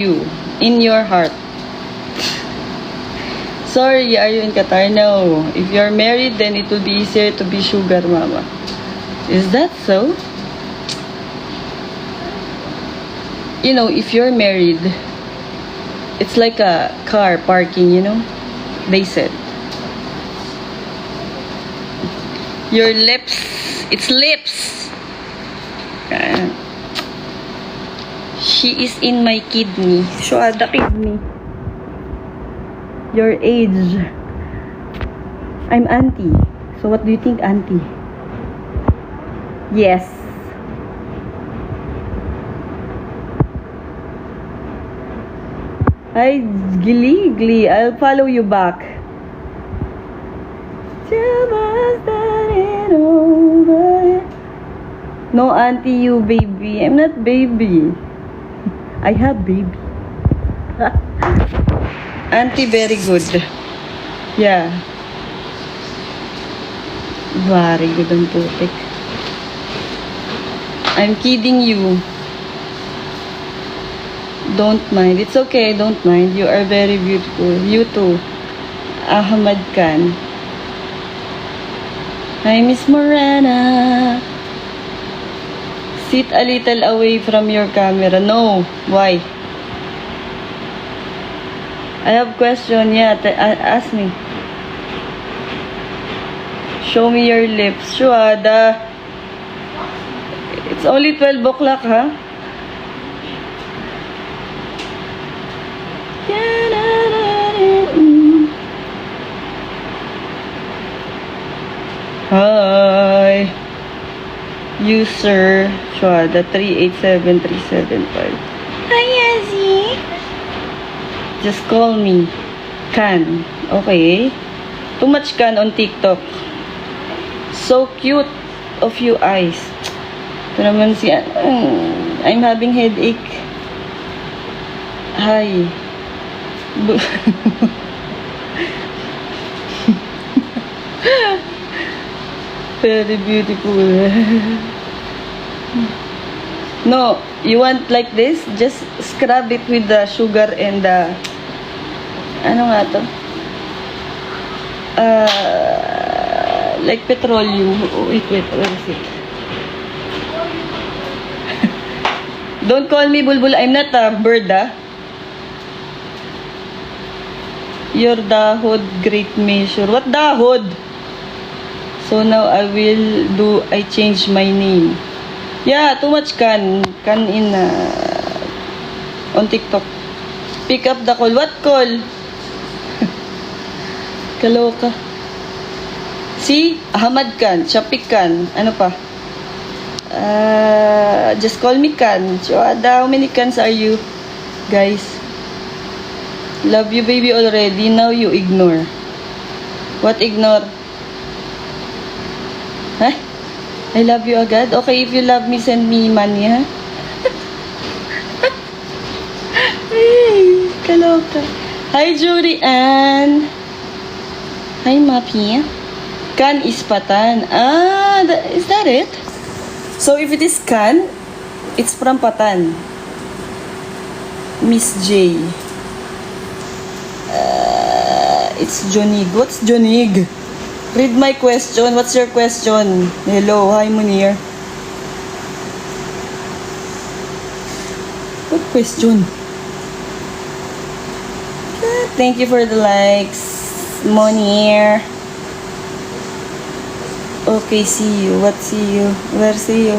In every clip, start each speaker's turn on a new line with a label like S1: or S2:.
S1: you in your heart. Sorry, are you in Qatar? No. If you're married, then it will be easier to be sugar mama. Is that so? You know, if you're married, it's like a car parking, you know? They said. Your lips, it's lips. She is in my kidney. Show the kidney. Your age. I'm auntie. So what do you think, auntie? Yes. Hi, Glee. I'll follow you back. No, auntie, you baby. I'm not baby. I have baby. Auntie, very good. Yeah. Very good ang putik. I'm kidding you. Don't mind. It's okay, don't mind. You are very beautiful. You too. Ahmad Khan. Hi, Miss Morena. Sit a little away from your camera. No. Why? I have question. Yeah, ask me. Show me your lips. Shuada. It's only 12 o'clock, huh? Hi. User Shwada 387-375. Hi, Yazzie. Just call me Can. Okay. Too much Can on TikTok. So cute of you eyes. Ito naman si I'm having headache. Hi. Very beautiful. No, you want like this? Just scrub it with the sugar and the ano nga to? Like petroleum. Wait, where is it? Don't call me Bulbul. I'm not a bird, ah. You're the hood great measure. What the hood? So now I change my name. Yeah, too much can in on TikTok. Pick up the call. What call? Kaloka. See? Ahmad Khan, Shafiq Khan. Ano pa? Just call me Khan. So, how many Khans are you? Guys. Love you baby already. Now you ignore. What ignore? Huh? I love you agad? Okay, if you love me, send me money, ha? Ay, kaloka. Hi, Judy Ann. Hi, Mapi. Can is Patan. Is that it? So, if it is Can, it's from Patan. Miss J. It's Jonig. What's Jonig? Read my question. What's your question? Hello. Hi, Munir. What question? Thank you for the likes, Munir. Okay, see you. What see you? Where see you?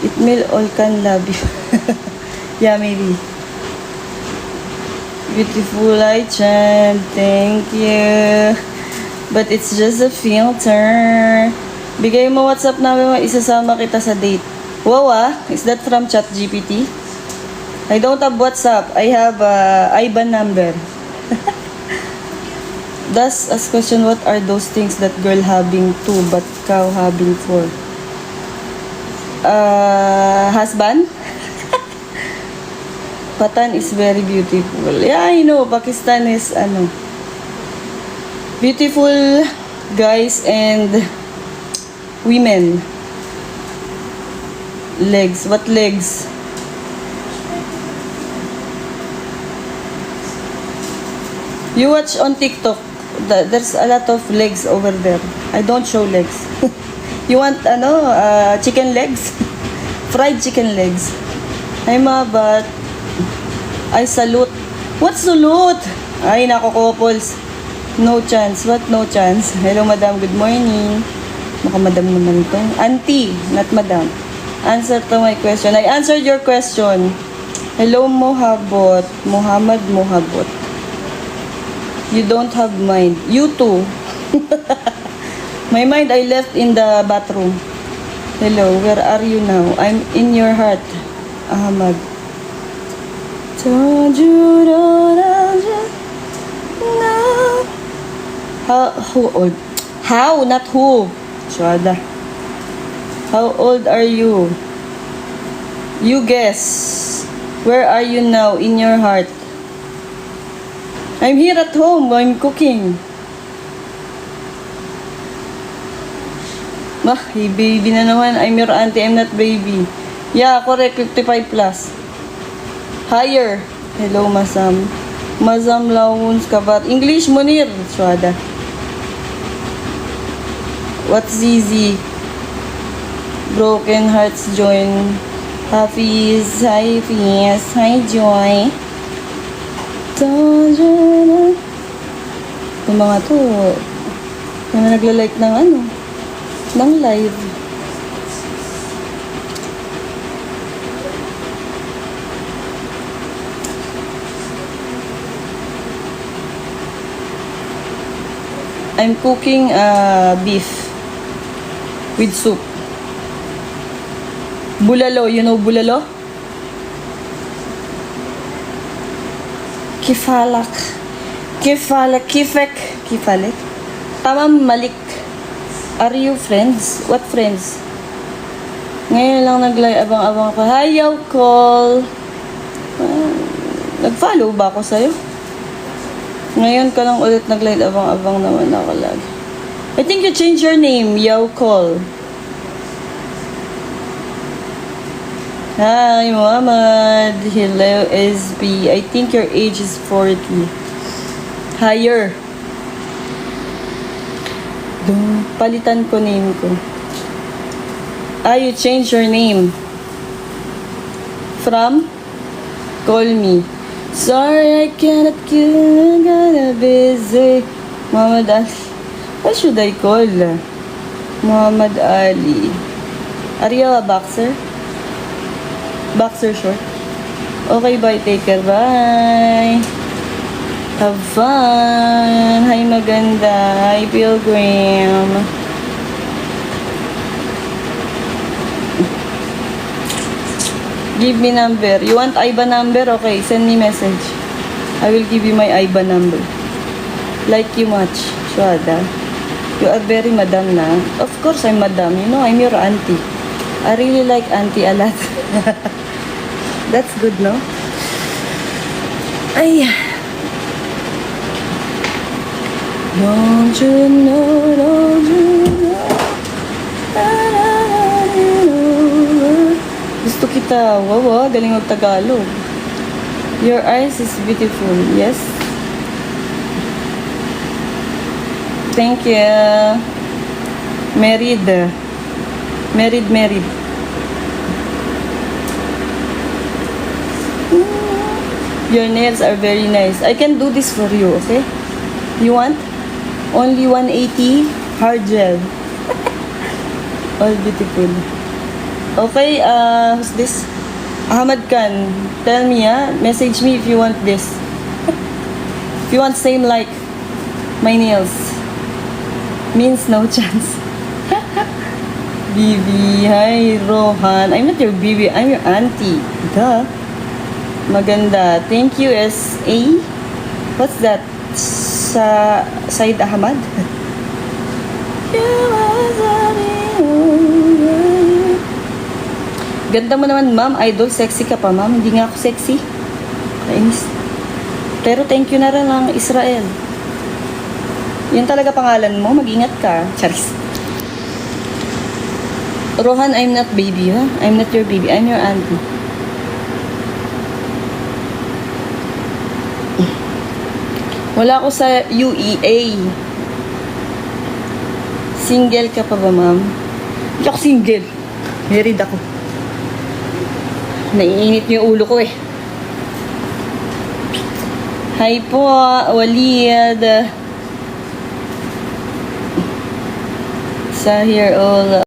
S1: It will all can love you. Yeah, maybe. Beautiful eye chant. Thank you. But it's just a filter. Bigay mo WhatsApp namin mo, isasama kita sa date. Wow, is that from ChatGPT? I don't have WhatsApp. I have IBAN number. Does ask question, what are those things that girl having two but cow having four? Husband? Patan is very beautiful. Yeah, I know. Pakistan is beautiful guys and women. Legs. What legs? You watch on TikTok. There's a lot of legs over there. I don't show legs. You want, chicken legs? Fried chicken legs. Ay, mabat. I salute. What salute? Ay, nako, couples. No chance. What no chance? Hello, madam. Good morning. Baka madam naman to. Auntie, not madam. Answer to my question. I answered your question. Hello, Mohabot. Muhammad Mohabot. You don't have mind. You too. My mind I left in the bathroom. Hello, where are you now? I'm in your heart. Ahmad. Told you don't know. How old? How, not who. Shwada. How old are you? You guess. Where are you now in your heart? I'm here at home. I'm cooking. Hey, baby na naman. I'm your auntie. I'm not baby. Yeah, correct. 55 plus. Higher. Hello, Masam. Masam Lawons Kabat. English, Munir. Swada. What's easy? Broken hearts join. Hafiz. Hi, Fies. Hi, Joy. Yung mga to, yung nagla-like ng live. I'm cooking beef with soup. Bulalo, you know bulalo? Kifalek. Tamam malik. Are you friends? What friends? Ngayon lang nag-live, abang-abang pa. Hi, yo, call. Nag-follow ba ako sa'yo? Ngayon ka lang ulit nag-live, abang-abang naman ako lagi. I think you changed your name, yo, call. Hi, Muhammad. Hello, SB. I think your age is 40. Higher. Palitan ko name ko. You changed your name. From? Call me. Sorry, I cannot kill. Gotta busy. Muhammad Ali. What should I call? Muhammad Ali. Are you a boxer? Boxer short. Okay, bye. Take care. Bye. Have fun. Hi, maganda. Hi, Pilgrim. Give me number. You want IBAN number? Okay, send me message. I will give you my IBAN number. Like you much. Shwada. You are very madam na. Of course, I'm madam. You know, I'm your auntie. I really like auntie a lot. That's good, no? Ay. Don't you know, don't you know? Gusto kita. Wow, galing mag Tagalog. Your eyes is beautiful. Yes. Thank you. Married. Your nails are very nice. I can do this for you, okay? You want? Only 180 hard gel. All beautiful. Okay, who's this? Ahmad Khan. Tell me, message me if you want this. If you want same like my nails. Means no chance. Bibi, hi Rohan. I'm not your Bibi, I'm your auntie. Duh. Maganda. Thank you, SA. What's that? Said Ahmad? Ganda mo naman, ma'am. Idol, sexy ka pa, ma'am. Hindi nga ako sexy. Kainis. Pero thank you na rin lang, Israel. Yan talaga pangalan mo. Mag-ingat ka. Charis. Rohan, I'm not baby, ha? I'm not your baby. I'm your auntie. Wala ako sa UEA. Single ka pa ba, ma'am? Hindi ako single. Married ako. Naiinit yung ulo ko eh. Hi po, Walid. Sahir all